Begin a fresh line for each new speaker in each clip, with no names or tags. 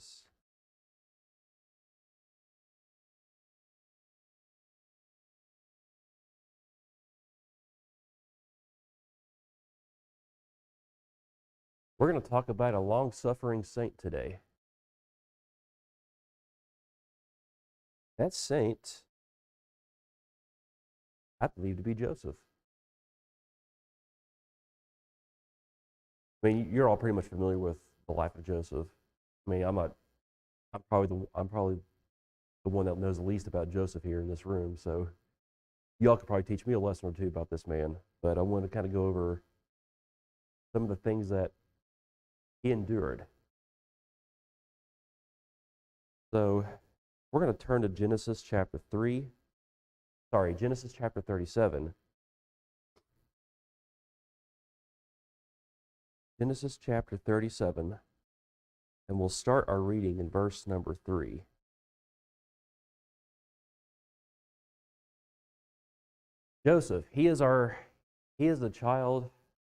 Genesis. We're going to talk about a long-suffering saint today. That saint, I believe to be Joseph. I mean, you're all pretty much familiar with the life of Joseph. I mean, I'm probably the one that knows the least about Joseph here in this room. So y'all could probably teach me a lesson or two about this man. But I want to kind of go over some of the things that he endured. So we're going to turn to Genesis chapter 37. Genesis chapter 37, and we'll start our reading in verse number 3. Joseph, he is the child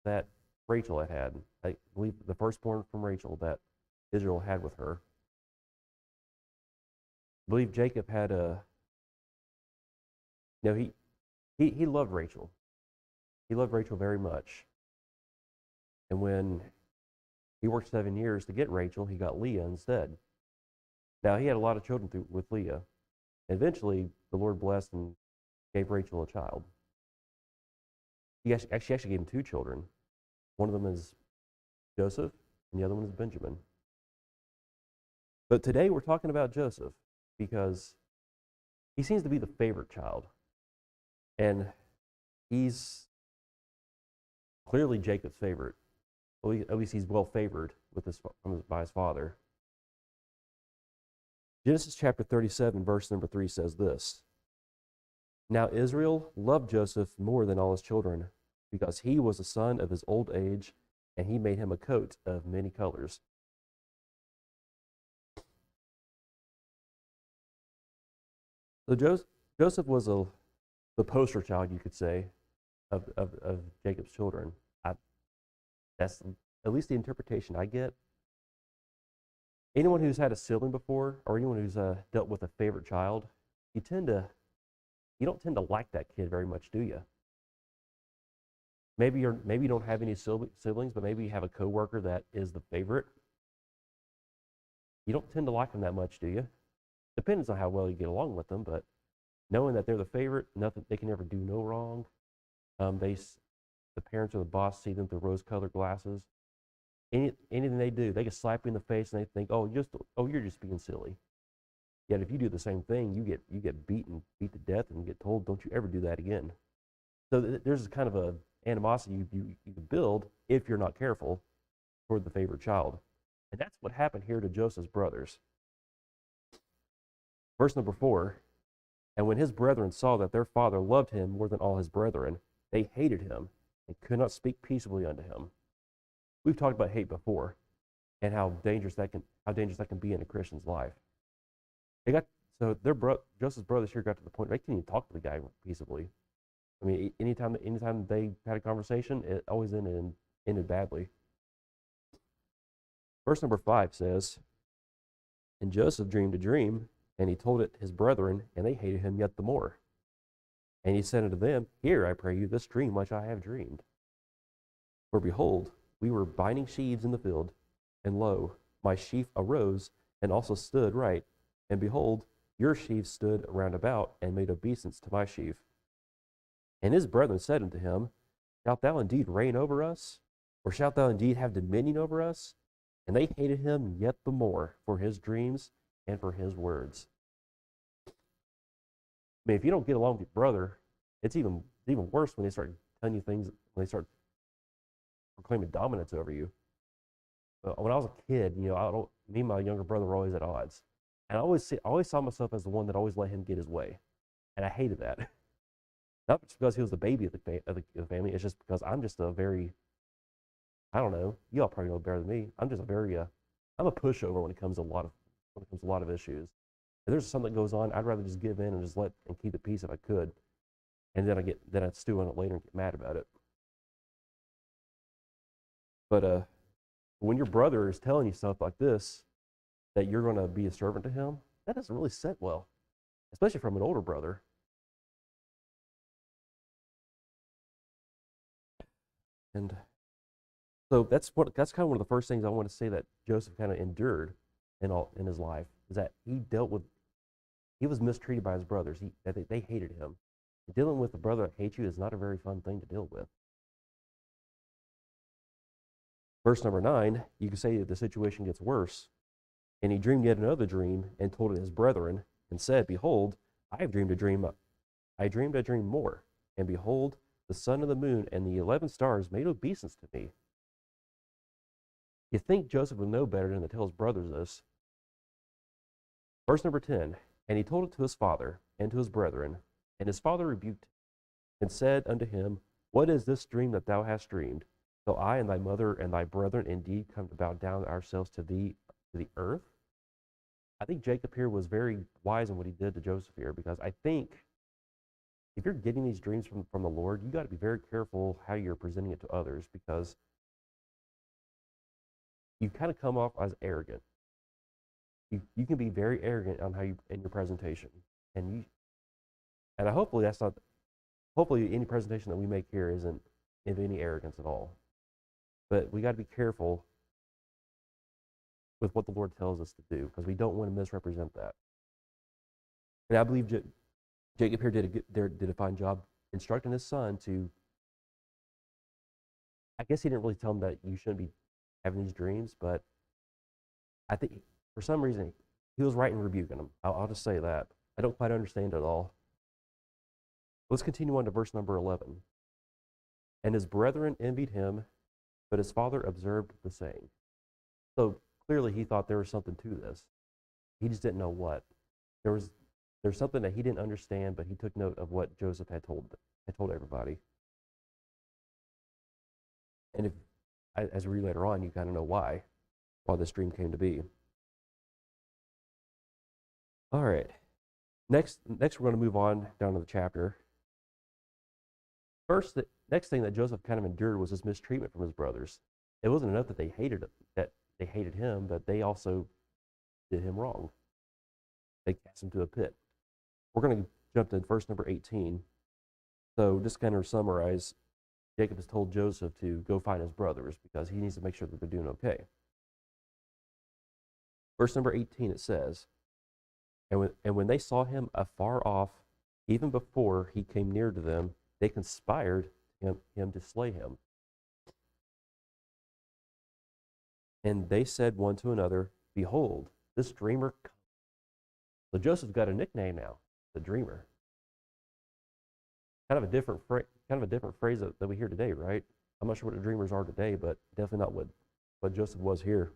that Rachel had. I believe the firstborn from Rachel that Israel had with her. I believe Jacob had he loved Rachel. He loved Rachel very much. And when he worked 7 years to get Rachel, he got Leah instead. Now, he had a lot of children with Leah. Eventually, the Lord blessed and gave Rachel a child. She actually gave him 2 children. One of them is Joseph, and the other one is Benjamin. But today we're talking about Joseph because he seems to be the favorite child. And he's clearly Jacob's favorite. At least he's well favored by his father. Genesis chapter 37, verse number 3 says this. Now Israel loved Joseph more than all his children, because he was a son of his old age, and he made him a coat of many colors. So Joseph was the poster child, you could say, of Jacob's children. That's at least the interpretation I get. Anyone who's had a sibling before, or anyone who's dealt with a favorite child, you don't tend to like that kid very much, do you? Maybe you don't have any siblings, but maybe you have a coworker that is the favorite. You don't tend to like them that much, do you? Depends on how well you get along with them, but knowing that they're the favorite, nothing they can never do no wrong. The parents or the boss see them through rose-colored glasses. Anything they do, they can slap you in the face and they think, you're just being silly. Yet if you do the same thing, you get beat to death and get told, don't you ever do that again. So there's kind of a animosity you build if you're not careful toward the favorite child. And that's what happened here to Joseph's brothers. Verse number 4, and when his brethren saw that their father loved him more than all his brethren, they hated him and could not speak peaceably unto him. We've talked about hate before and how dangerous that can be in a Christian's life. Joseph's brothers here got to the point where they couldn't even talk to the guy peaceably. I mean, anytime they had a conversation, it always ended badly. Verse number 5 says, and Joseph dreamed a dream, and he told it his brethren, and they hated him yet the more. And he said unto them, hear, I pray you, this dream which I have dreamed. For behold, we were binding sheaves in the field, and lo, my sheaf arose, and also stood right. And behold, your sheaves stood round about, and made obeisance to my sheaf. And his brethren said unto him, shalt thou indeed reign over us? Or shalt thou indeed have dominion over us? And they hated him yet the more for his dreams and for his words. I mean, if you don't get along with your brother, it's even worse when they start telling you things, when they start proclaiming dominance over you. When I was a kid, me and my younger brother were always at odds. And I always saw myself as the one that always let him get his way. And I hated that. Not just because he was the baby of the family, it's just because I'm just a very, I don't know, you all probably know better than me. I'm just I'm a pushover when it comes to a lot of issues. If there's something that goes on, I'd rather just give in and just keep the peace if I could. And then I'd stew on it later and get mad about it. But when your brother is telling you stuff like this, that you're going to be a servant to him, that doesn't really sit well, especially from an older brother. And so that's kind of one of the first things I want to say that Joseph kind of endured in his life, is that he was mistreated by his brothers. That they hated him. Dealing with a brother that hates you is not a very fun thing to deal with. Verse number 9, you can say that the situation gets worse. And he dreamed yet another dream and told it his brethren and said, Behold, I have dreamed a dream. I dreamed a dream more. And behold, the sun and the moon and the 11 stars made obeisance to me. You think Joseph would know better than to tell his brothers this. Verse number 10, and he told it to his father and to his brethren, and his father rebuked him and said unto him, What is this dream that thou hast dreamed? Shall I and thy mother and thy brethren indeed come to bow down ourselves to thee, to the earth? I think Jacob here was very wise in what he did to Joseph here, because I think if you're getting these dreams from the Lord, you got to be very careful how you're presenting it to others, because you kind of come off as arrogant. You can be very arrogant on how you in your presentation, and hopefully that's not. Hopefully, any presentation that we make here isn't of any arrogance at all. But we got to be careful with what the Lord tells us to do, because we don't want to misrepresent that. And I believe Jacob here did a fine job instructing his son to. I guess he didn't really tell him that you shouldn't be having these dreams, but I think for some reason he was right in rebuking him. I'll just say that. I don't quite understand it at all. Let's continue on to verse number 11. And his brethren envied him, but his father observed the saying. So clearly he thought there was something to this. He just didn't know what. There's something that he didn't understand, but he took note of what Joseph had told everybody. And if, as we read later on, you kind of know why this dream came to be. All right. Next we're going to move on down to the chapter. First, the next thing that Joseph kind of endured was his mistreatment from his brothers. It wasn't enough that they hated him, but they also did him wrong. They cast him to a pit. We're going to jump to verse number 18. So just kind of summarize, Jacob has told Joseph to go find his brothers because he needs to make sure that they're doing okay. Verse number 18, it says, And when they saw him afar off, even before he came near to them, they conspired him to slay him. And they said one to another, Behold, this dreamer comes. So Joseph's got a nickname now, the dreamer. Kind of a different phrase that we hear today, right? I'm not sure what the dreamers are today, but definitely not what Joseph was here.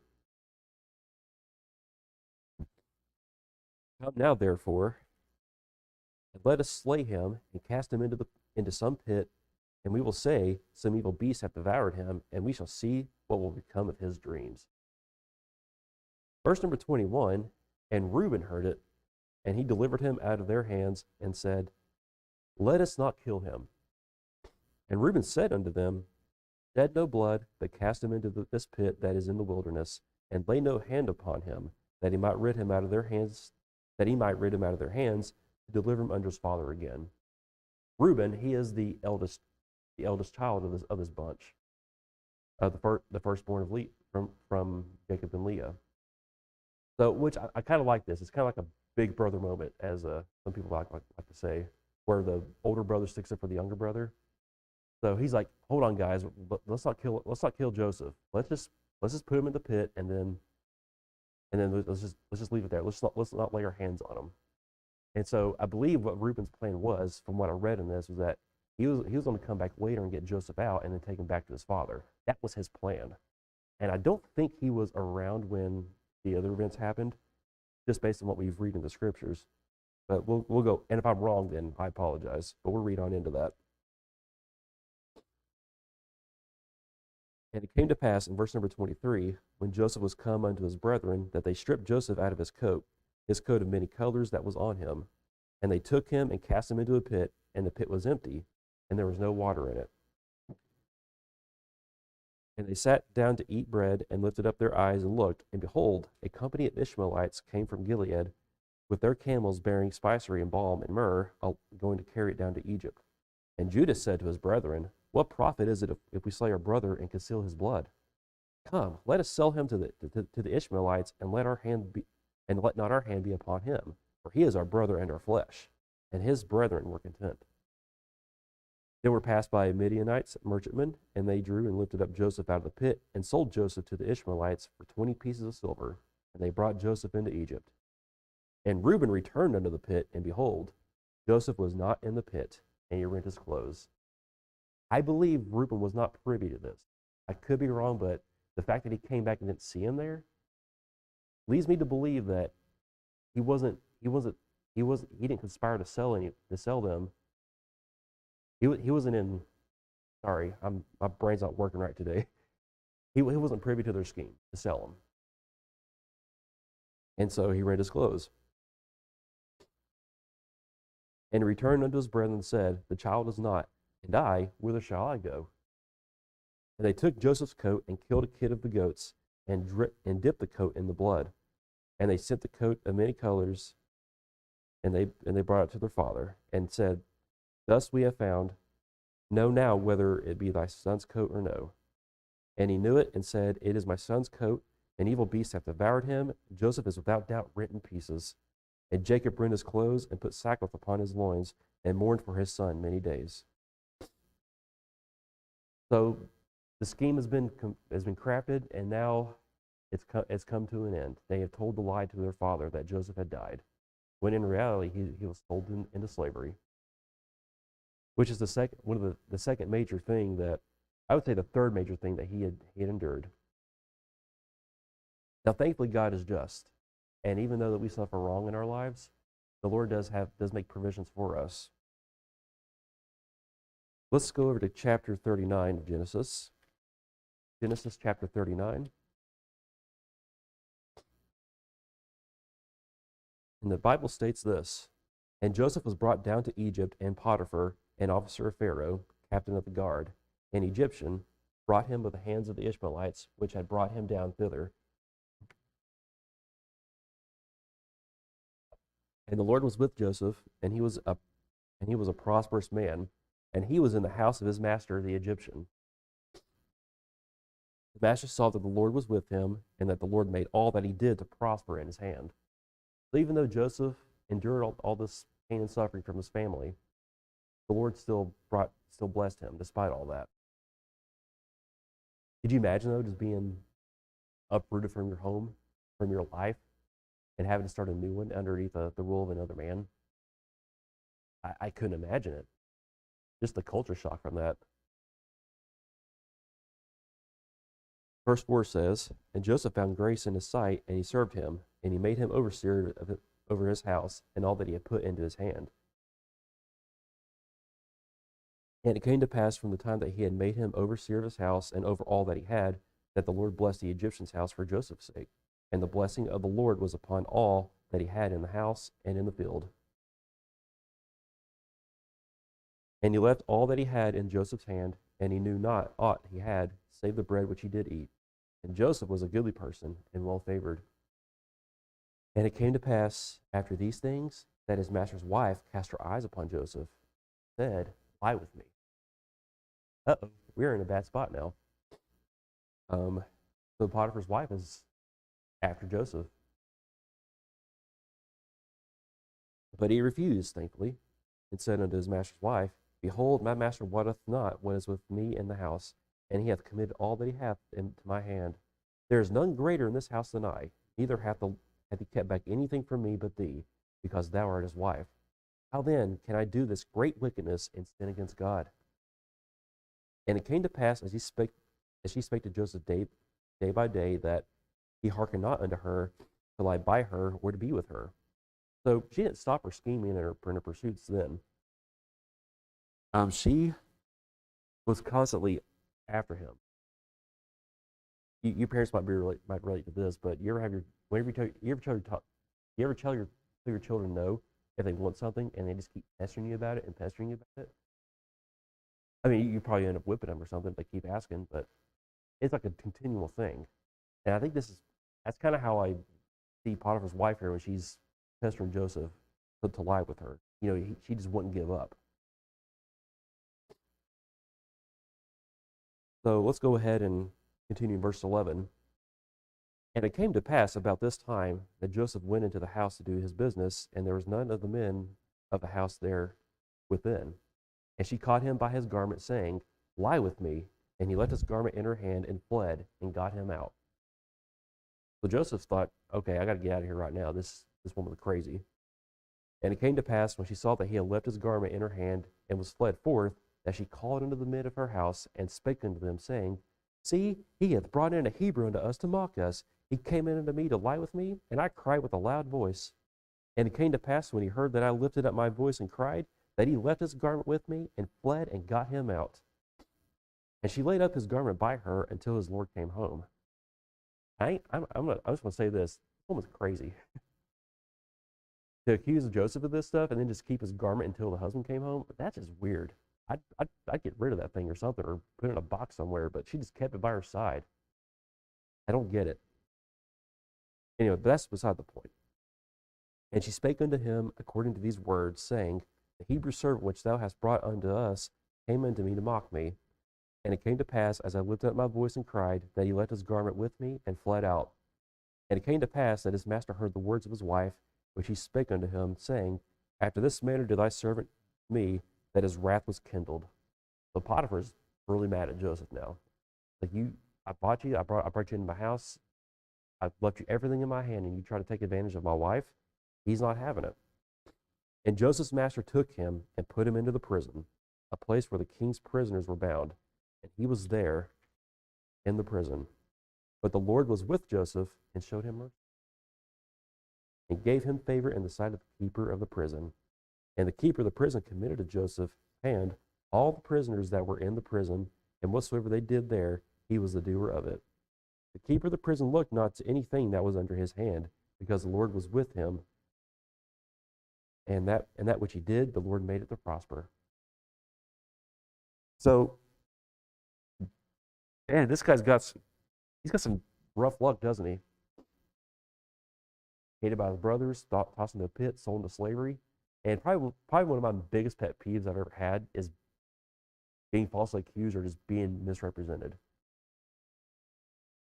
Come now, therefore, and let us slay him and cast him into some pit, and we will say, Some evil beasts have devoured him, and we shall see what will become of his dreams. Verse number 21, and Reuben heard it, and he delivered him out of their hands, and said, Let us not kill him. And Reuben said unto them, Shed no blood, but cast him into this pit that is in the wilderness, and lay no hand upon him, that he might rid him out of their hands, to deliver him unto his father again. Reuben, he is the eldest child of this bunch, the firstborn of from Jacob and Leah. So, which I kind of like this. It's kind of like a big brother moment, as some people like to say, where the older brother sticks up for the younger brother. So he's like, "Hold on, guys, let's not kill Joseph. Let's just put him in the pit, and then let's just leave it there. Let's not lay our hands on him." And so I believe what Reuben's plan was, from what I read in this, was that he was going to come back later and get Joseph out and then take him back to his father. That was his plan. And I don't think he was around when the other events happened, just based on what we've read in the scriptures. But we'll go, and if I'm wrong, then I apologize. But we'll read on into that. And it came to pass in verse number 23, when Joseph was come unto his brethren, that they stripped Joseph out of his coat of many colors that was on him. And they took him and cast him into a pit, and the pit was empty, and there was no water in it. And they sat down to eat bread and lifted up their eyes and looked, and behold, a company of Ishmaelites came from Gilead with their camels bearing spicery and balm and myrrh, going to carry it down to Egypt. And Judah said to his brethren, what profit is it if we slay our brother and conceal his blood? Come, let us sell him to the Ishmaelites, and let not our hand be upon him, for he is our brother and our flesh. And his brethren were content. They were passed by Midianites, merchantmen, and they drew and lifted up Joseph out of the pit, and sold Joseph to the Ishmaelites for 20 pieces of silver. And they brought Joseph into Egypt. And Reuben returned unto the pit, and behold, Joseph was not in the pit, and he rent his clothes. I believe Reuben was not privy to this. I could be wrong, but the fact that he came back and didn't see him there leads me to believe that he didn't conspire to sell them. He wasn't in. Sorry, my brain's not working right today. He wasn't privy to their scheme to sell them, and so he rent his clothes. And he returned unto his brethren and said, the child is not, and I, whither shall I go? And they took Joseph's coat and killed a kid of the goats and dipped the coat in the blood. And they sent the coat of many colors, and they brought it to their father and said, thus we have found. Know now whether it be thy son's coat or no. And he knew it and said, it is my son's coat. An evil beast hath devoured him. Joseph is without doubt rent in pieces. And Jacob rent his clothes and put sackcloth upon his loins and mourned for his son many days. So the scheme has been crafted, and now it's come to an end. They have told the lie to their father that Joseph had died, when in reality he was sold into slavery, which is the second major thing that I would say the third major thing that he had endured. Now, thankfully, God is just. And even though that we suffer wrong in our lives, the Lord does make provisions for us. Let's go over to chapter 39 of Genesis. Genesis chapter 39. And the Bible states this, and Joseph was brought down to Egypt, and Potiphar, an officer of Pharaoh, captain of the guard, an Egyptian, brought him by the hands of the Ishmaelites, which had brought him down thither. And the Lord was with Joseph, and he was a prosperous man, and he was in the house of his master, the Egyptian. The master saw that the Lord was with him, and that the Lord made all that he did to prosper in his hand. So even though Joseph endured all this pain and suffering from his family, the Lord still blessed him despite all that. Could you imagine, though, just being uprooted from your home, from your life, and having to start a new one underneath the rule of another man? I couldn't imagine it. Just the culture shock from that. Verse 4 says, and Joseph found grace in his sight, and he served him, and he made him overseer over his house and all that he had put into his hand. And it came to pass from the time that he had made him overseer of his house and over all that he had, that the Lord blessed the Egyptian's house for Joseph's sake. And the blessing of the Lord was upon all that he had in the house and in the field. And he left all that he had in Joseph's hand, and he knew not aught he had, save the bread which he did eat. And Joseph was a goodly person and well favored. And it came to pass after these things that his master's wife cast her eyes upon Joseph, said, lie with me. Uh-oh, we're in a bad spot now. So Potiphar's wife is after Joseph. But he refused, thankfully, and said unto his master's wife, behold, my master wotteth not what is with me in the house, and he hath committed all that he hath into my hand. There is none greater in this house than I, neither hath he kept back anything from me but thee, because thou art his wife. How then can I do this great wickedness and sin against God? And it came to pass as she spake to Joseph day by day, that he hearkened not unto her to lie by her or to be with her. So she didn't stop her scheming and her pursuits then. She was constantly after him. You parents might relate to this, but you ever tell your children no if they want something and they just keep pestering you about it and pestering you about it? I mean, you probably end up whipping them or something if they keep asking, but it's like a continual thing. And I think that's kind of how I see Potiphar's wife here when she's pestering Joseph to lie with her. She just wouldn't give up. So let's go ahead and continue in verse 11. And it came to pass about this time that Joseph went into the house to do his business, and there was none of the men of the house there within. And she caught him by his garment, saying, Lie with me. And he left his garment in her hand and fled and got him out. So Joseph thought, okay, I got to get out of here right now. This woman is crazy. And it came to pass when she saw that he had left his garment in her hand and was fled forth, that she called unto the men of her house and spake unto them, saying, See, he hath brought in a Hebrew unto us to mock us. He came in unto me to lie with me, and I cried with a loud voice. And it came to pass when he heard that I lifted up my voice and cried, that he left his garment with me and fled and got him out. And she laid up his garment by her until his Lord came home. I'm just going to say this. This woman's crazy. To accuse Joseph of this stuff and then just keep his garment until the husband came home, that's just weird. I'd get rid of that thing or something, or put it in a box somewhere, but she just kept it by her side. I don't get it. Anyway, but that's beside the point. And she spake unto him according to these words, saying, The Hebrew servant which thou hast brought unto us came unto me to mock me. And it came to pass, as I lifted up my voice and cried, that he left his garment with me and fled out. And it came to pass that his master heard the words of his wife, which he spake unto him, saying, After this manner did thy servant me, that his wrath was kindled. So Potiphar's really mad at Joseph now. Like, I bought you, I brought you into my house, I've left you everything in my hand, and you try to take advantage of my wife? He's not having it. And Joseph's master took him and put him into the prison, a place where the king's prisoners were bound. And he was there in the prison. But the Lord was with Joseph and showed him mercy, and gave him favor in the sight of the keeper of the prison. And the keeper of the prison committed to Joseph's hand all the prisoners that were in the prison, and whatsoever they did there, he was the doer of it. The keeper of the prison looked not to anything that was under his hand, because the Lord was with him, and that which he did, the Lord made it to prosper. So, man, this guy's got some rough luck, doesn't he? Hated by his brothers, tossed into a pit, sold into slavery. And probably one of my biggest pet peeves I've ever had is being falsely accused or just being misrepresented.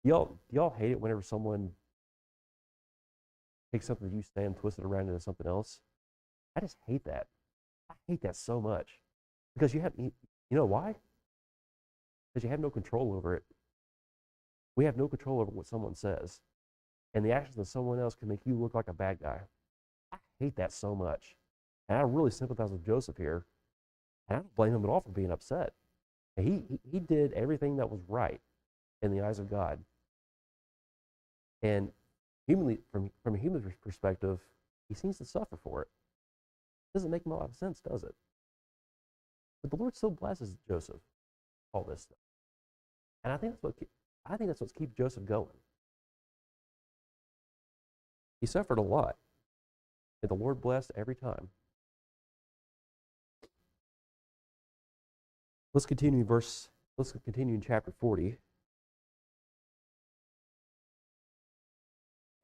Do y'all hate it whenever someone takes something that you say and twists it around into something else? I just hate that. I hate that so much. Because you know why? Because you have no control over it. We have no control over what someone says. And the actions of someone else can make you look like a bad guy. I hate that so much. And I really sympathize with Joseph here. And I don't blame him at all for being upset. And he did everything that was right in the eyes of God. And humanly, from a human perspective, he seems to suffer for it. Doesn't make a lot of sense, does it? But the Lord still blesses Joseph, all this stuff. And I think that's what keeps Joseph going. He suffered a lot, and the Lord blessed every time. Let's continue in chapter 40.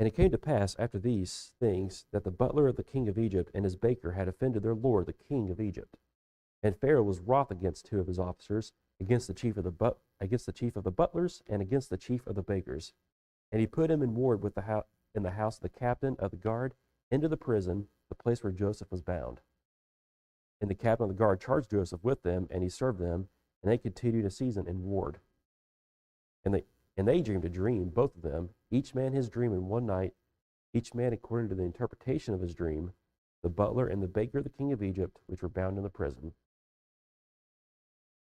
And it came to pass after these things that the butler of the king of Egypt and his baker had offended their lord, the king of Egypt. And Pharaoh was wroth against two of his officers, against the chief of the butlers, and against the chief of the bakers. And he put him in ward in the house of the captain of the guard, into the prison, the place where Joseph was bound. And the captain of the guard charged Joseph with them, and he served them, and they continued a season in ward. And they dreamed a dream, both of them, each man his dream in one night, each man according to the interpretation of his dream, the butler and the baker of the king of Egypt, which were bound in the prison.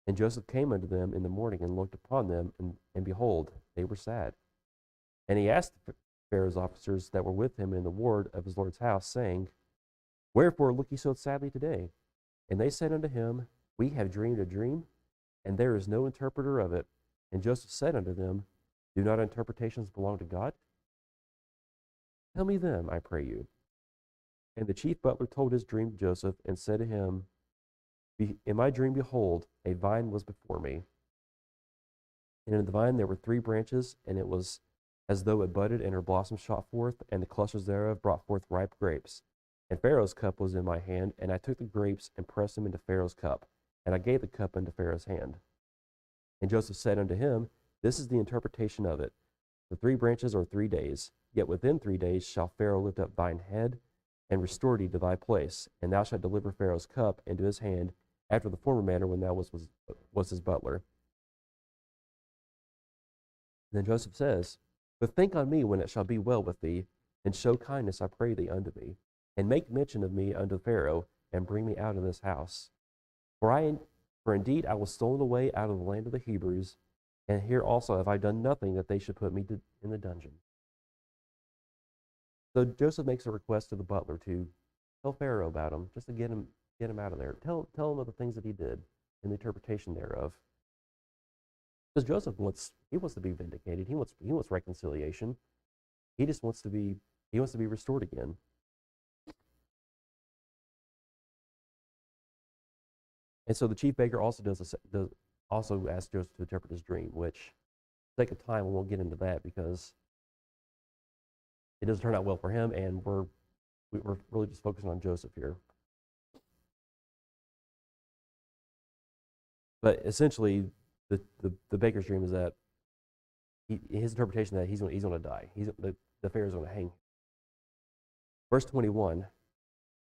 And Joseph came unto them in the morning and looked upon them, and behold, they were sad. And he asked Pharaoh's officers that were with him in the ward of his lord's house, saying, Wherefore look ye so sadly today? And they said unto him, We have dreamed a dream, and there is no interpreter of it. And Joseph said unto them, Do not interpretations belong to God? Tell me them, I pray you. And the chief butler told his dream to Joseph, and said to him, In my dream, behold, a vine was before me. And in the vine there were 3 branches, and it was as though it budded, and her blossoms shot forth, and the clusters thereof brought forth ripe grapes. And Pharaoh's cup was in my hand, and I took the grapes and pressed them into Pharaoh's cup, and I gave the cup into Pharaoh's hand. And Joseph said unto him, This is the interpretation of it. The 3 branches are 3 days, yet within 3 days shall Pharaoh lift up thine head, and restore thee to thy place, and thou shalt deliver Pharaoh's cup into his hand, after the former manner when thou was his butler. And then Joseph says, But think on me when it shall be well with thee, and show kindness, I pray thee, unto me, and make mention of me unto Pharaoh, and bring me out of this house. For indeed I was stolen away out of the land of the Hebrews, and here also have I done nothing that they should put me in the dungeon. So Joseph makes a request to the butler to tell Pharaoh about him, just to get him out of there. Tell him of the things that he did and the interpretation thereof. Because Joseph wants to be vindicated. He wants reconciliation. He just wants to be restored again. And so the chief baker also also asks Joseph to interpret his dream, which, for the sake of time, we won't get into that because it doesn't turn out well for him, and we're really just focusing on Joseph here. But essentially, the baker's dream is that his interpretation that he's going to die. The Pharaoh's going to hang. Verse 21,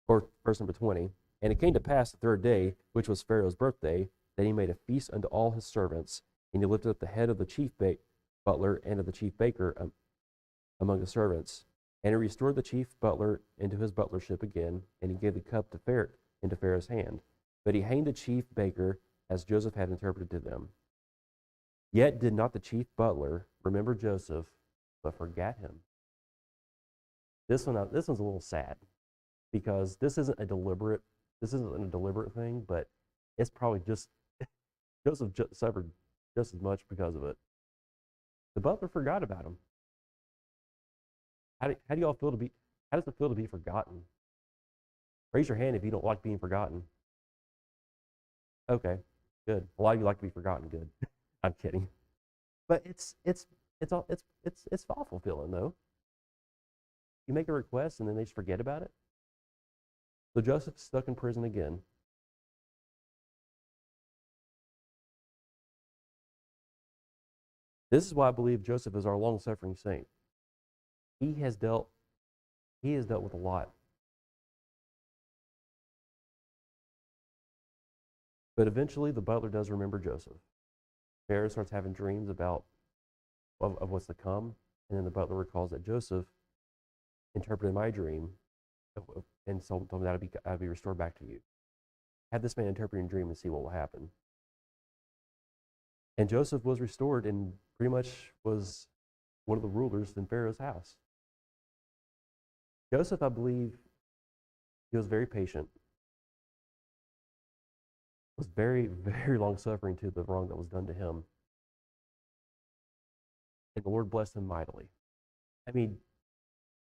or verse number 20. And it came to pass the 3rd day, which was Pharaoh's birthday, that he made a feast unto all his servants, and he lifted up the head of the chief butler and of the chief baker among the servants. And he restored the chief butler into his butlership again, and he gave the cup into Pharaoh's hand. But he hanged the chief baker, as Joseph had interpreted to them. Yet did not the chief butler remember Joseph, but forgat him. This one's a little sad, because this isn't a deliberate thing, but it's probably just Joseph suffered just as much because of it. The butler forgot about him. How do y'all feel how does it feel to be forgotten? Raise your hand if you don't like being forgotten. Okay, good. A lot of you like to be forgotten. Good. I'm kidding. But it's awful feeling though. You make a request and then they just forget about it. So Joseph's stuck in prison again. This is why I believe Joseph is our long-suffering saint. He has dealt with a lot. But eventually the butler does remember Joseph. Pharaoh starts having dreams of what's to come, and then the butler recalls that Joseph interpreted my dream and told me that I'd be restored back to you. Have this man interpret your dream and see what will happen. And Joseph was restored and pretty much was one of the rulers in Pharaoh's house. Joseph, I believe, he was very patient, was very, very long-suffering to the wrong that was done to him. And the Lord blessed him mightily. I mean,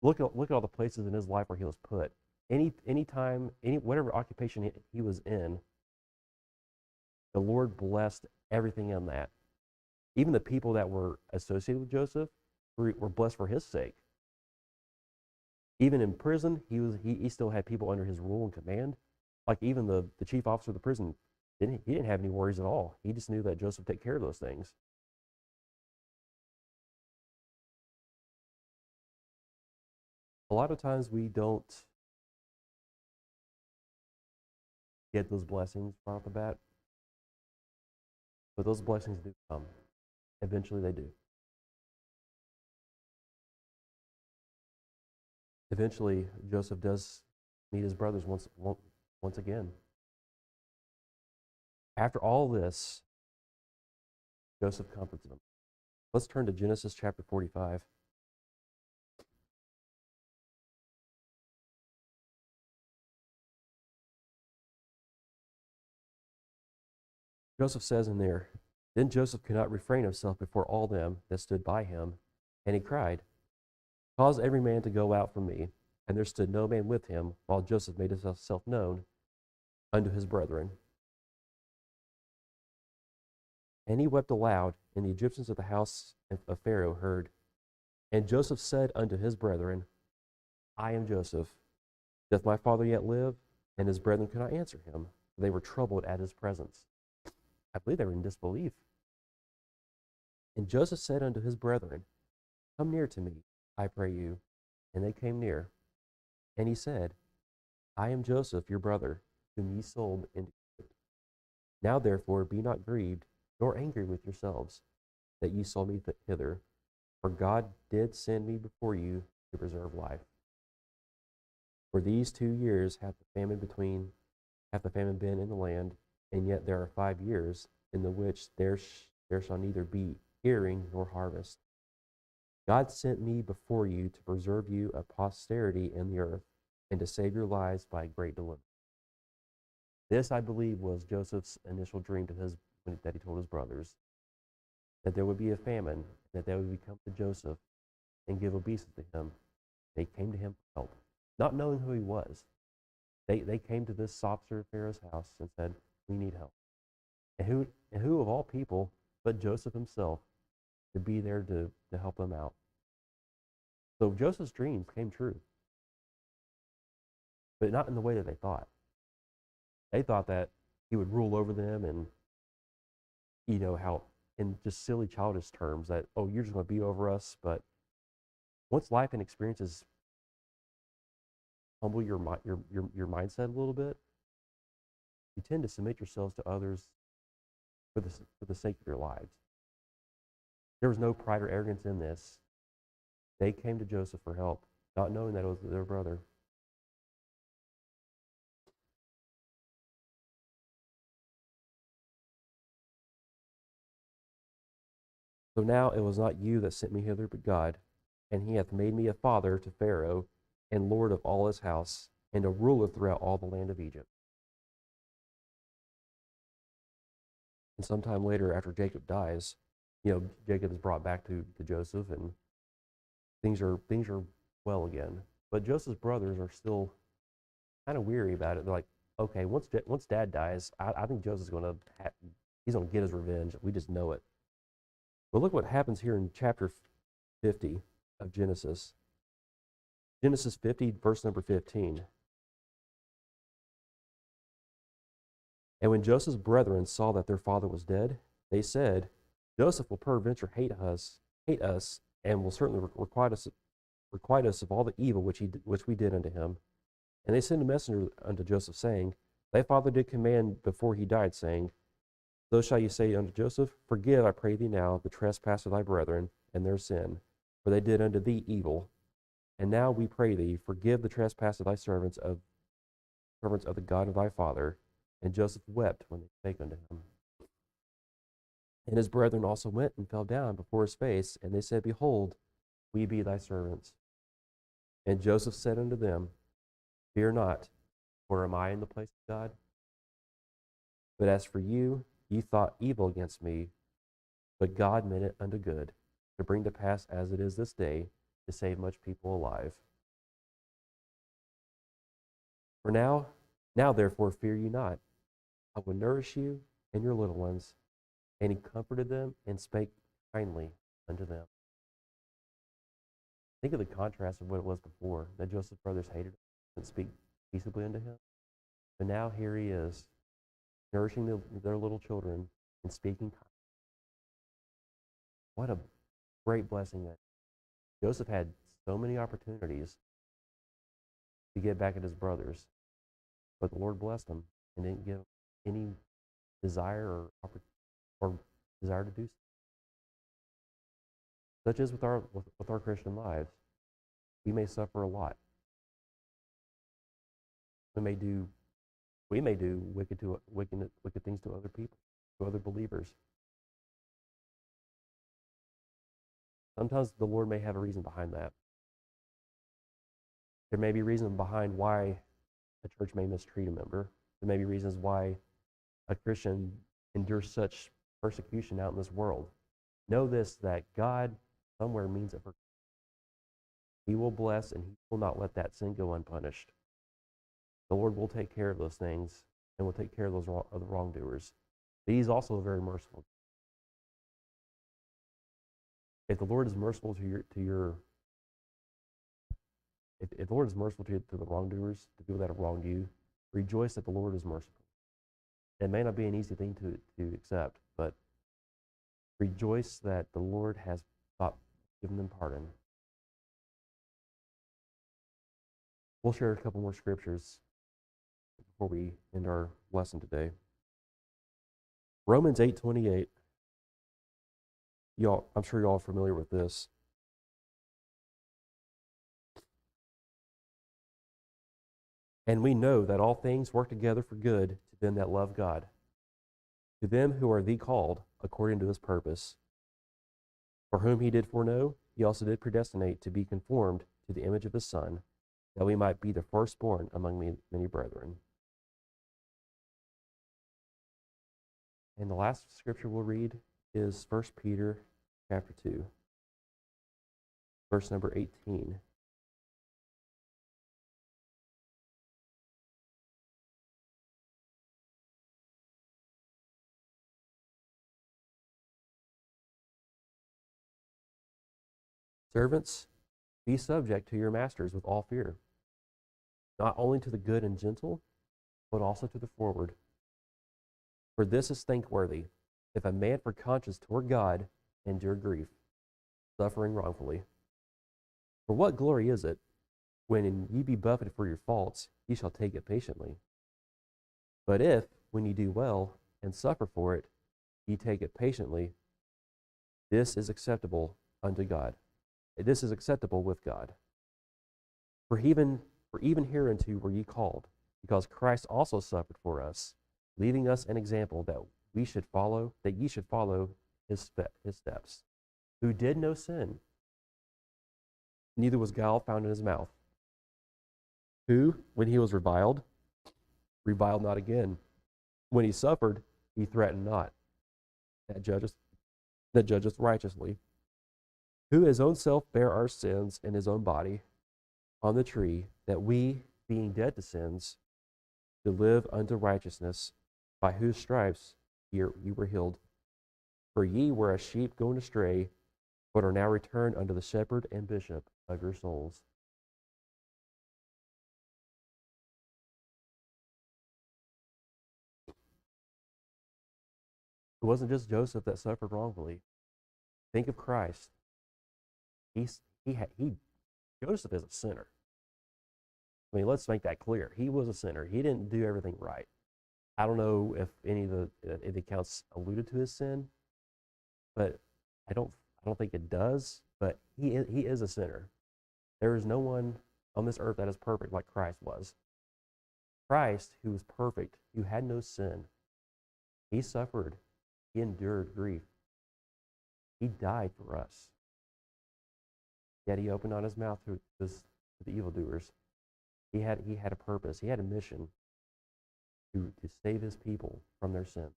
look at all the places in his life where he was put. Whatever occupation he was in, the Lord blessed everything in that. Even the people that were associated with Joseph were blessed for his sake. Even in prison, he still had people under his rule and command. Like even the chief officer of the prison, he didn't have any worries at all. He just knew that Joseph would take care of those things. A lot of times we don't get those blessings right off the bat, but those blessings do come. Eventually they do. Eventually, Joseph does meet his brothers once again. After all this, Joseph comforts them. Let's turn to Genesis chapter 45. Joseph says in there, Then Joseph could not refrain himself before all them that stood by him, and he cried, Cause every man to go out from me. And there stood no man with him, while Joseph made himself known unto his brethren. And he wept aloud, and the Egyptians of the house of Pharaoh heard. And Joseph said unto his brethren, I am Joseph. Doth my father yet live? And his brethren could not answer him. They were troubled at his presence. I believe they were in disbelief. And Joseph said unto his brethren, Come near to me, I pray you. And they came near. And he said, I am Joseph, your brother, whom ye sold into Egypt. Now therefore be not grieved, nor angry with yourselves, that ye sold me hither. For God did send me before you to preserve life. For these 2 years hath the famine been in the land, and yet there are 5 years in the which there shall neither be earing nor harvest. God sent me before you to preserve you a posterity in the earth, and to save your lives by a great dilemma. This, I believe, was Joseph's initial dream that he told his brothers, that there would be a famine, that they would come to Joseph and give obeisance to him. They came to him for help, not knowing who he was. They came to this officer of Pharaoh's house and said, we need help. And who of all people but Joseph himself to be there to help them out? So Joseph's dreams came true, but not in the way that they thought. They thought that he would rule over them and, how in just silly childish terms that, oh, you're just going to be over us. But once life and experiences humble your mindset a little bit, you tend to submit yourselves to others for the sake of your lives. There was no pride or arrogance in this. They came to Joseph for help, not knowing that it was their brother. So now it was not you that sent me hither, but God, and he hath made me a father to Pharaoh, and lord of all his house, and a ruler throughout all the land of Egypt. And sometime later, after Jacob dies, Jacob is brought back to Joseph, and things are well again. But Joseph's brothers are still kind of weary about it. They're like, okay, once Dad dies, I think Joseph's going to he's going to get his revenge. We just know it. But look what happens here in chapter 50 of Genesis. Genesis 50, verse number 15. And when Joseph's brethren saw that their father was dead, they said, Joseph will peradventure hate us, and will certainly requite us of all the evil which we did unto him. And they sent a messenger unto Joseph, saying, Thy father did command before he died, saying, So shall you say unto Joseph, Forgive, I pray thee now, the trespass of thy brethren and their sin, for they did unto thee evil. And now we pray thee, forgive the trespass of thy servants of the God of thy father. And Joseph wept when they spake unto him. And his brethren also went and fell down before his face, and they said, Behold, we be thy servants. And Joseph said unto them, Fear not, for am I in the place of God? But as for you, ye thought evil against me, but God meant it unto good, to bring to pass as it is this day, to save much people alive. For now therefore fear ye not. I will nourish you and your little ones. And he comforted them and spake kindly unto them. Think of the contrast of what it was before, that Joseph's brothers hated him and speak peaceably unto him. But now here he is, nourishing their little children and speaking kindly. What a great blessing that Joseph had so many opportunities to get back at his brothers, but the Lord blessed him and didn't give any desire or desire to do so. Such as with our Christian lives, we may suffer a lot. We may do wicked things to other people, to other believers. Sometimes the Lord may have a reason behind that. There may be reasons behind why a church may mistreat a member. There may be reasons why a Christian endures such persecution out in this world. Know this, that God somewhere means it for. He will bless, and he will not let that sin go unpunished. The Lord will take care of those things and will take care of the wrongdoers. But he's also very merciful. If the Lord is merciful if the Lord is merciful to the wrongdoers, to people that have wronged you, rejoice that the Lord is merciful. It may not be an easy thing to accept, but rejoice that the Lord has given them pardon. We'll share a couple more scriptures before we end our lesson today. Romans 8:28. I'm sure you're all familiar with this. And we know that all things work together for good to them that love God, to them who are the called according to his purpose. For whom he did foreknow, he also did predestinate to be conformed to the image of his Son, that we might be the firstborn among many brethren. And the last scripture we'll read is 1 Peter chapter 2, verse number 18. Servants, be subject to your masters with all fear, not only to the good and gentle, but also to the forward. For this is thankworthy, if a man for conscience toward God endure grief, suffering wrongfully. For what glory is it, when ye be buffeted for your faults, ye shall take it patiently? But if, when ye do well, and suffer for it, ye take it patiently, this is acceptable unto God. This is acceptable with God. For even hereunto were ye called, because Christ also suffered for us, leaving us an example that ye should follow his steps, who did no sin, neither was guile found in his mouth, who, when he was reviled not again. When he suffered, he threatened not, that judgeth righteously, who his own self bare our sins in his own body on the tree, that we, being dead to sins, should live unto righteousness, by whose stripes ye were healed. For ye were as sheep going astray, but are now returned unto the shepherd and bishop of your souls. It wasn't just Joseph that suffered wrongfully. Think of Christ. Joseph is a sinner. I mean, let's make that clear. He was a sinner. He didn't do everything right. I don't know if any of the accounts alluded to his sin, but I don't think it does. But he is a sinner. There is no one on this earth that is perfect like Christ was. Christ, who was perfect, who had no sin, he suffered, he endured grief. He died for us. Yet he opened not his mouth to the evildoers. He had a purpose. He had a mission to save his people from their sin.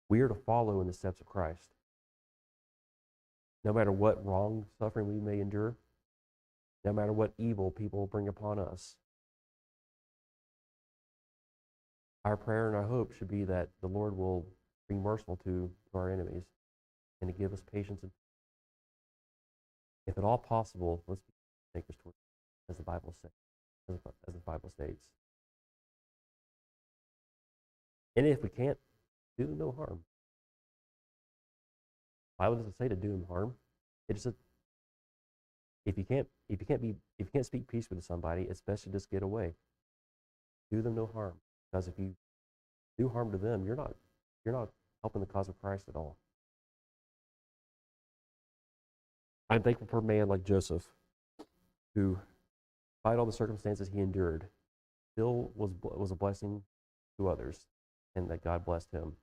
We are to follow in the steps of Christ. No matter what wrong suffering we may endure, no matter what evil people bring upon us, our prayer and our hope should be that the Lord will be merciful to our enemies and to give us patience. And if at all possible, let's be makers toward, as the Bible says, as the Bible states. And if we can't, do them no harm. The Bible doesn't say to do them harm. It just says if you can't speak peace with somebody, it's best to just get away. Do them no harm, because if you do harm to them, you're not helping the cause of Christ at all. I'm thankful for a man like Joseph, who, despite all the circumstances he endured, still was a blessing to others, and that God blessed him.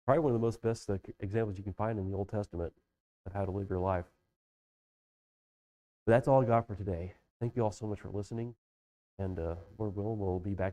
Probably one of the most best examples you can find in the Old Testament of how to live your life. But that's all I got for today. Thank you all so much for listening, and Lord willing, we'll be back